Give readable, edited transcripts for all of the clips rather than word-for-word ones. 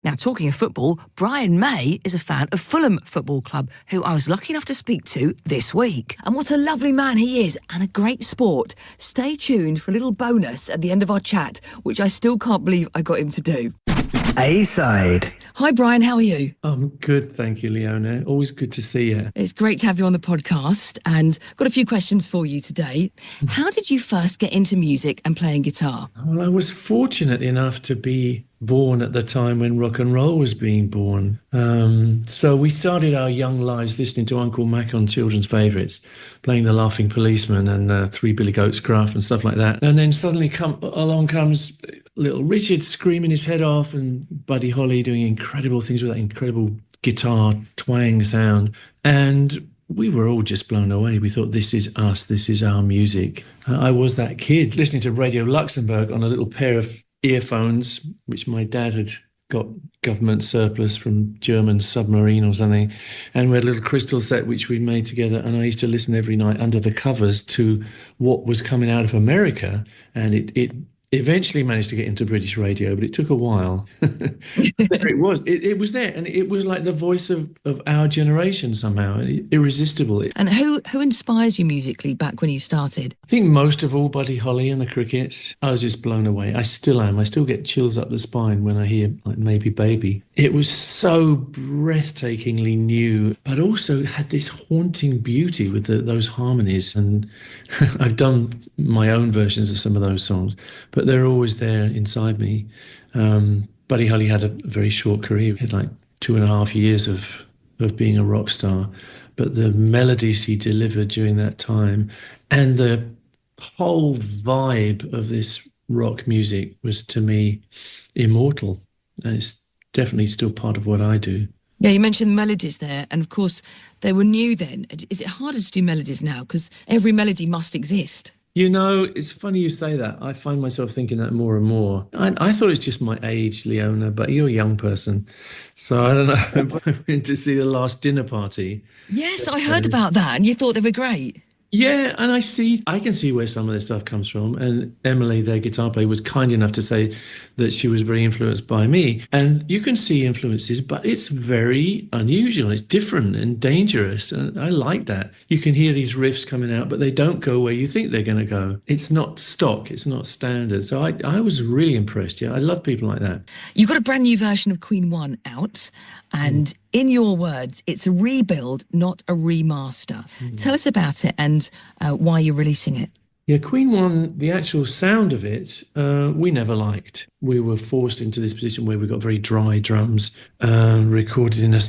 Now, talking of football, Brian May is a fan of Fulham Football Club, who I was lucky enough to speak to this week. And what a lovely man he is, and a great sport. Stay tuned for a little bonus at the end of our chat, which I still can't believe I got him to do. A-side. Hi, Brian, how are you? I'm good, thank you, Leona. Always good to see you. It's great to have you on the podcast, and got a few questions for you today. How did you first get into music and playing guitar? Well, I was fortunate enough to be born at the time when rock and roll was being born. So we started our young lives listening to Uncle Mac on children's favourites, playing The Laughing Policeman and Three Billy Goats Gruff and stuff like that. And then suddenly along comes little Richard screaming his head off and Buddy Holly doing incredible things with that incredible guitar twang sound. And we were all just blown away. We thought, this is us, this is our music. I was that kid listening to Radio Luxembourg on a little pair of earphones, which my dad had got government surplus from German submarine or something. And we had a little crystal set which we made together. And I used to listen every night under the covers to what was coming out of America. And it eventually managed to get into British radio, but it took a while. There it was. It was there, and it was like the voice of our generation somehow, irresistible. And who inspires you musically back when you started? I think most of all Buddy Holly and the Crickets. I was just blown away. I still am. I still get chills up the spine when I hear like Maybe Baby. It was so breathtakingly new, but also had this haunting beauty with those harmonies. And I've done my own versions of some of those songs, but they're always there inside me. Buddy Holly had a very short career. He had like 2.5 years of being a rock star. But the melodies he delivered during that time and the whole vibe of this rock music was, to me, immortal. And it's definitely still part of what I do. Yeah, you mentioned melodies there, and of course, they were new then. Is it harder to do melodies now? Because every melody must exist. You know, it's funny you say that. I find myself thinking that more and more. I thought it's just my age, Leona, but you're a young person. So I don't know. I went to see The Last Dinner Party. Yes, I heard about that, and you thought they were great. Yeah, and I can see where some of this stuff comes from. And Emily, their guitar player, was kind enough to say that she was very influenced by me. And you can see influences, but it's very unusual. It's different and dangerous. And I like that. You can hear these riffs coming out, but they don't go where you think they're going to go. It's not stock. It's not standard. So I was really impressed. Yeah, I love people like that. You've got a brand new version of Queen 1 out. And in your words, it's a rebuild, not a remaster. Tell us about it and why you're releasing it. Yeah, Queen 1, the actual sound of it, we never liked. We were forced into this position where we got very dry drums, recorded in a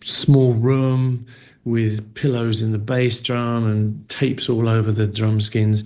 small room with pillows in the bass drum and tapes all over the drum skins.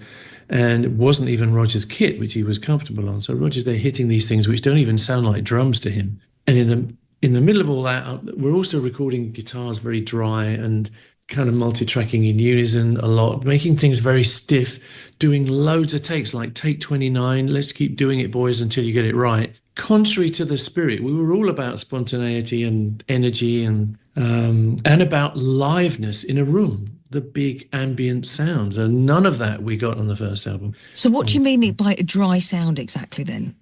And it wasn't even Roger's kit, which he was comfortable on. So Roger's there hitting these things which don't even sound like drums to him. And in the middle of all that, we're also recording guitars very dry and kind of multi-tracking in unison a lot, making things very stiff, doing loads of takes, like take 29, let's keep doing it, boys, until you get it right. Contrary to the spirit, we were all about spontaneity and energy and about liveness in a room, the big ambient sounds. And none of that we got on the first album. So what do you mean by a dry sound exactly then?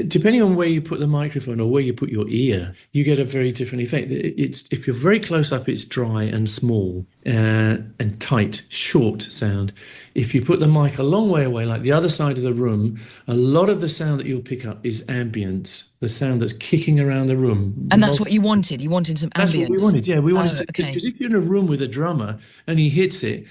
Depending on where you put the microphone or where you put your ear, you get a very different effect. If you're very close up, it's dry and small and tight, short sound. If you put the mic a long way away, like the other side of the room, a lot of the sound that you'll pick up is ambience, the sound that's kicking around the room. And that's what you wanted? You wanted some ambience? That's what we wanted, yeah. We wanted to, okay. Because if you're in a room with a drummer and he hits it,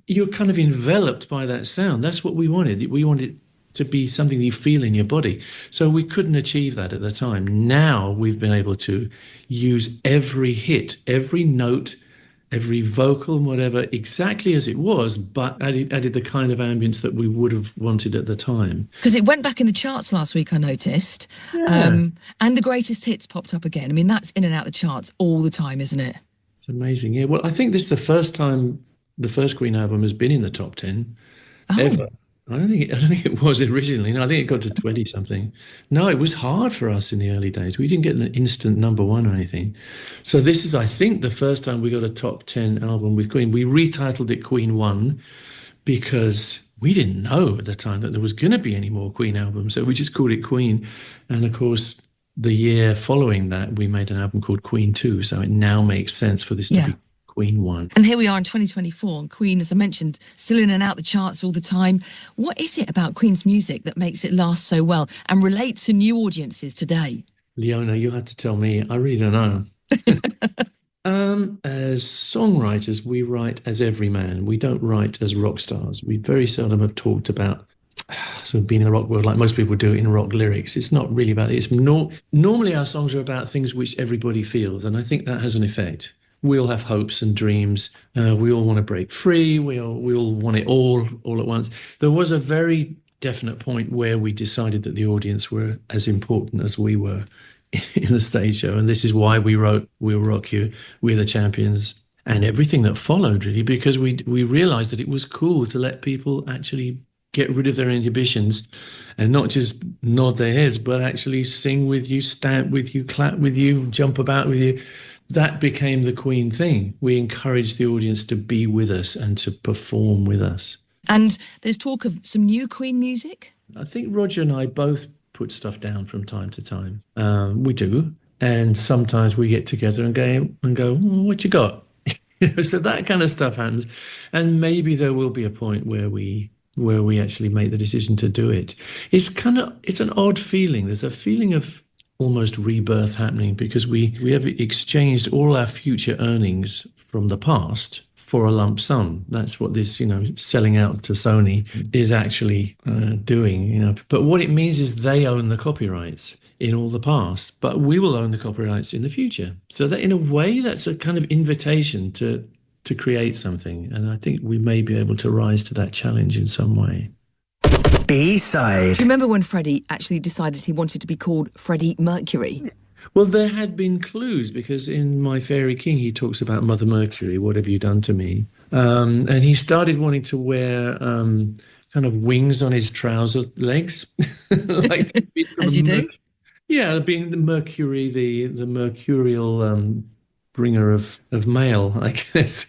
you're kind of enveloped by that sound. That's what we wanted. We wanted to be something you feel in your body. So we couldn't achieve that at the time. Now we've been able to use every hit, every note, every vocal and whatever exactly as it was, but added the kind of ambience that we would have wanted at the time. Because it went back in the charts last week, I noticed. Yeah. And the greatest hits popped up again. I mean, that's in and out the charts all the time, isn't it? It's amazing. Yeah, well, I think this is the first time the first Queen album has been in the top 10 ever. I don't think it was originally. No, I think it got to 20 something. No, it was hard for us in the early days. We didn't get an instant number one or anything. So this is, I think, the first time we got a top 10 album with Queen. We retitled it Queen 1 because we didn't know at the time that there was going to be any more Queen albums. So we just called it Queen. And of course, the year following that, we made an album called Queen 2. So it now makes sense for this to be Queen 1. And here we are in 2024, and Queen, as I mentioned, still in and out the charts all the time. What is it about Queen's music that makes it last so well and relate to new audiences today? Leona, you had to tell me. I really don't know. As songwriters, we write as everyman. We don't write as rock stars. We very seldom have talked about sort of being in the rock world like most people do in rock lyrics. It's not really about it. It's normally our songs are about things which everybody feels, and I think that has an effect. We all have hopes and dreams. We all want to break free. We all want it all at once. There was a very definite point where we decided that the audience were as important as we were in the stage show, and this is why we wrote "We'll Rock You," "We're the Champions," and everything that followed, really, because we realized that it was cool to let people actually get rid of their inhibitions and not just nod their heads, but actually sing with you, stamp with you, clap with you, jump about with you. That became the Queen thing. We encouraged the audience to be with us and to perform with us. And there's talk of some new Queen music? I think Roger and I both put stuff down from time to time. We do. And sometimes we get together and go, what you got? So that kind of stuff happens. And maybe there will be a point where we actually make the decision to do it. It's an odd feeling. There's a feeling of almost rebirth happening because we have exchanged all our future earnings from the past for a lump sum. That's what this, selling out to Sony is actually doing, But what it means is they own the copyrights in all the past, but we will own the copyrights in the future. So that in a way, that's a kind of invitation to create something. And I think we may be able to rise to that challenge in some way. B-side. Do you remember when Freddie actually decided he wanted to be called Freddie Mercury? Well, there had been clues because in My Fairy King, he talks about Mother Mercury, what have you done to me? And he started wanting to wear kind of wings on his trouser legs. As you do? Yeah, being the Mercury, the mercurial bringer of mail, I guess.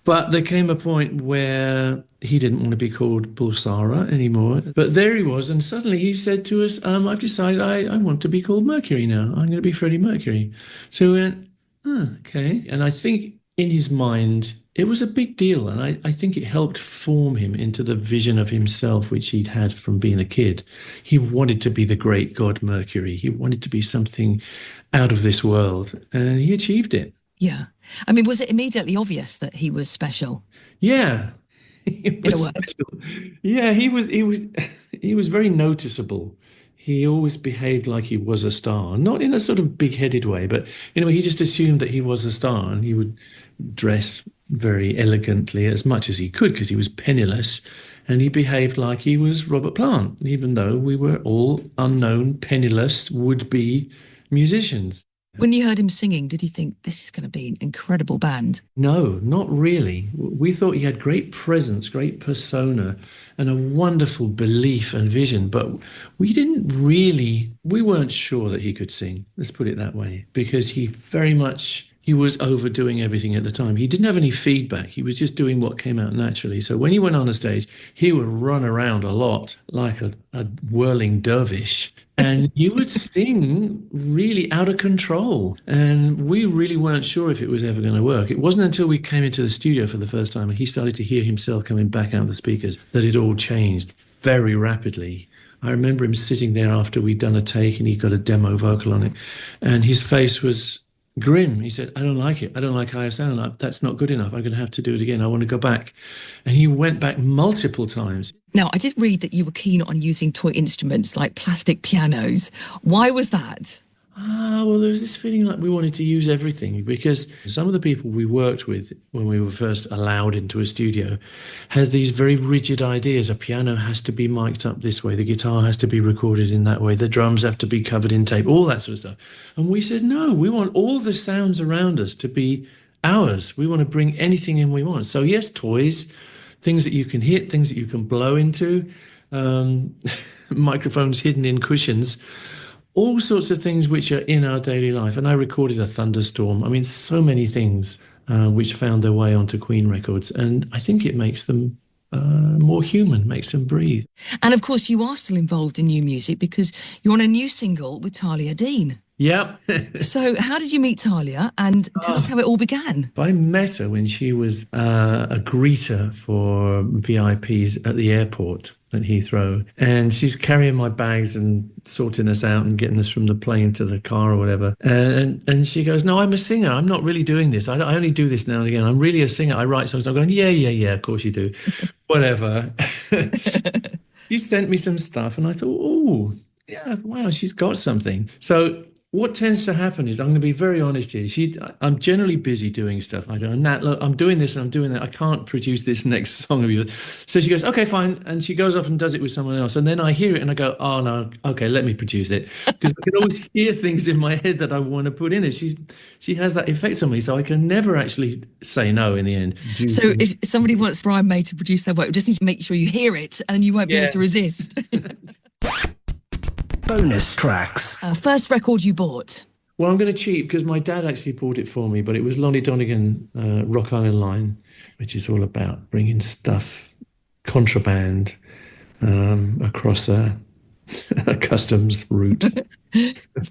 But there came a point where he didn't want to be called Bulsara anymore. But there he was, and suddenly he said to us, I've decided I want to be called Mercury now. I'm going to be Freddie Mercury. So we went, okay. And I think in his mind, it was a big deal. And I think it helped form him into the vision of himself, which he'd had from being a kid. He wanted to be the great god Mercury. He wanted to be something out of this world, and he achieved it. Yeah. I mean, was it immediately obvious that he was special? Yeah. He was special. Yeah, he was very noticeable. He always behaved like he was a star, not in a sort of big-headed way, but he just assumed that he was a star, and he would dress very elegantly as much as he could because he was penniless, and he behaved like he was Robert Plant, even though we were all unknown, penniless, would-be musicians. When you heard him singing, did you think this is going to be an incredible band? No, not really. We thought he had great presence, great persona, and a wonderful belief and vision, but we weren't sure that he could sing. Let's put it that way, because he was overdoing everything at the time. He didn't have any feedback. He was just doing what came out naturally. So when he went on a stage, he would run around a lot like a whirling dervish. And you would sing really out of control. And we really weren't sure if it was ever going to work. It wasn't until we came into the studio for the first time and he started to hear himself coming back out of the speakers that it all changed very rapidly. I remember him sitting there after we'd done a take and he got a demo vocal on it. And his face was grim. He said, I don't like it. I don't like how I sound. That's not good enough. I'm going to have to do it again. I want to go back. And he went back multiple times. Now, I did read that you were keen on using toy instruments like plastic pianos. Why was that? Well, there was this feeling like we wanted to use everything because some of the people we worked with when we were first allowed into a studio had these very rigid ideas. A piano has to be mic'd up this way. The guitar has to be recorded in that way. The drums have to be covered in tape, all that sort of stuff. And we said, no, we want all the sounds around us to be ours. We want to bring anything in we want. So yes, toys, things that you can hit, things that you can blow into, microphones hidden in cushions, all sorts of things which are in our daily life. And I recorded a thunderstorm. I mean, so many things which found their way onto Queen records. And I think it makes them more human, makes them breathe. And of course, you are still involved in new music because you're on a new single with Talia Dean. Yep. So, how did you meet Talia? And tell us how it all began. I met her when she was a greeter for VIPs at the airport at Heathrow. And she's carrying my bags and sorting us out and getting us from the plane to the car or whatever. And she goes, "No, I'm a singer. I'm not really doing this. I only do this now and again. I'm really a singer. I write songs." I'm going, yeah, of course you do. Whatever. She sent me some stuff and I thought, oh, yeah, wow, she's got something. So what tends to happen is, I'm going to be very honest here. I'm generally busy doing stuff. I don't, Nat, look, I'm doing this and I'm doing that. I can't produce this next song of yours. So she goes, okay, fine. And she goes off and does it with someone else. And then I hear it and I go, oh no, okay, let me produce it. Because I can always hear things in my head that I want to put in it. She has that effect on me. So I can never actually say no in the end. So if somebody wants Brian May to produce their work, you just need to make sure you hear it and you won't be able to resist. Bonus tracks. First record you bought? Well, I'm going to cheat because my dad actually bought it for me, but it was Lonnie Donegan, Rock Island Line, which is all about bringing stuff, contraband, across a customs route.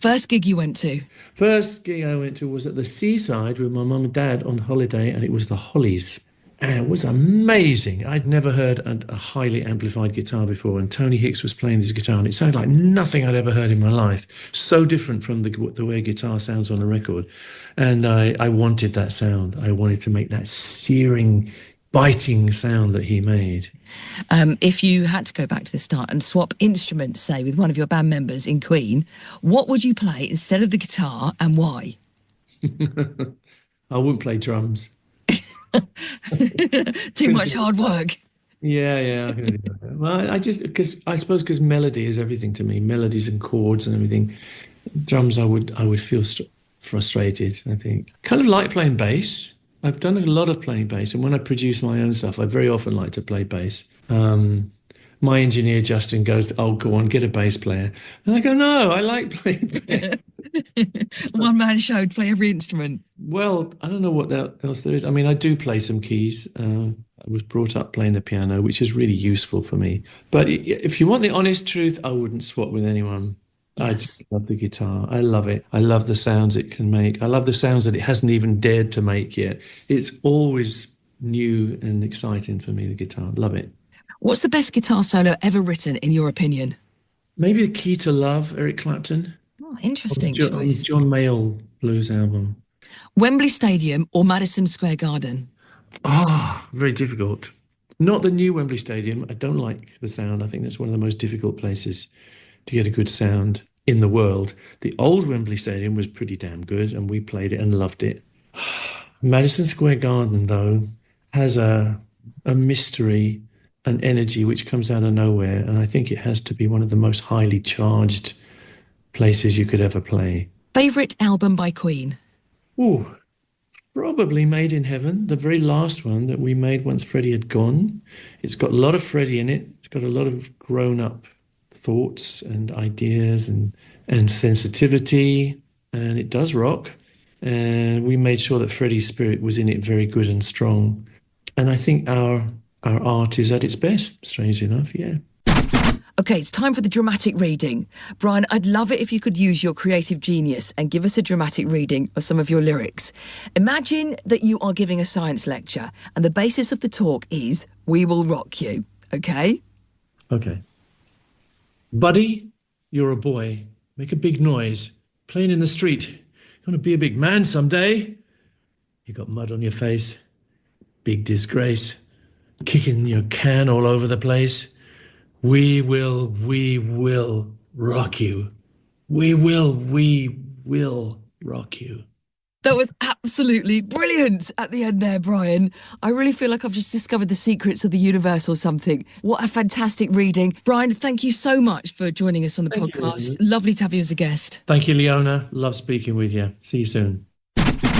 First gig you went to? First gig I went to was at the seaside with my mum and dad on holiday, and it was the Hollies. And it was amazing. I'd never heard a highly amplified guitar before, and Tony Hicks was playing his guitar, and it sounded like nothing I'd ever heard in my life. So different from the way guitar sounds on a record. And I wanted that sound. I wanted to make that searing, biting sound that he made. If you had to go back to the start and swap instruments, say, with one of your band members in Queen, what would you play instead of the guitar and why? I wouldn't play drums. Too much hard work. Yeah. Well, I suppose because melody is everything to me, melodies and chords and everything. Drums, I would feel frustrated. I think kind of like playing bass. I've done a lot of playing bass, and when I produce my own stuff, I very often like to play bass. My engineer Justin goes, "Oh, go on, get a bass player," and I go, "No, I like playing bass." One man show, play every instrument. Well, I don't know what else there is. I mean, I do play some keys. I was brought up playing the piano, which is really useful for me. But if you want the honest truth, I wouldn't swap with anyone. Yes. I just love the guitar. I love it. I love the sounds it can make. I love the sounds that it hasn't even dared to make yet. It's always new and exciting for me, the guitar. Love it. What's the best guitar solo ever written, in your opinion? Maybe The Key to Love, Eric Clapton. Oh, interesting choice. John Mayall blues album. Wembley Stadium or Madison Square Garden? Very difficult. Not the new Wembley Stadium. I don't like the sound. I think that's one of the most difficult places to get a good sound in the world. The old Wembley Stadium was pretty damn good, and we played it and loved it. Madison Square Garden, though, has a mystery, an energy which comes out of nowhere, and I think it has to be one of the most highly charged places you could ever play. Favourite album by Queen? Ooh, probably Made in Heaven, the very last one that we made once Freddie had gone. It's got a lot of Freddie in it. It's got a lot of grown-up thoughts and ideas and sensitivity, and it does rock. And we made sure that Freddie's spirit was in it very good and strong. And I think our art is at its best, strangely enough, yeah. Okay, it's time for the dramatic reading. Brian, I'd love it if you could use your creative genius and give us a dramatic reading of some of your lyrics. Imagine that you are giving a science lecture and the basis of the talk is "We will rock you," okay? Okay. Buddy, you're a boy. Make a big noise. Playing in the street. You want to be a big man someday? You got mud on your face. Big disgrace. Kicking your can all over the place. We will rock you. We will rock you. That was absolutely brilliant at the end there, Brian. I really feel like I've just discovered the secrets of the universe or something. What a fantastic reading. Brian, thank you so much for joining us on the podcast. Lovely to have you as a guest. Thank you, Leona. Love speaking with you. See you soon.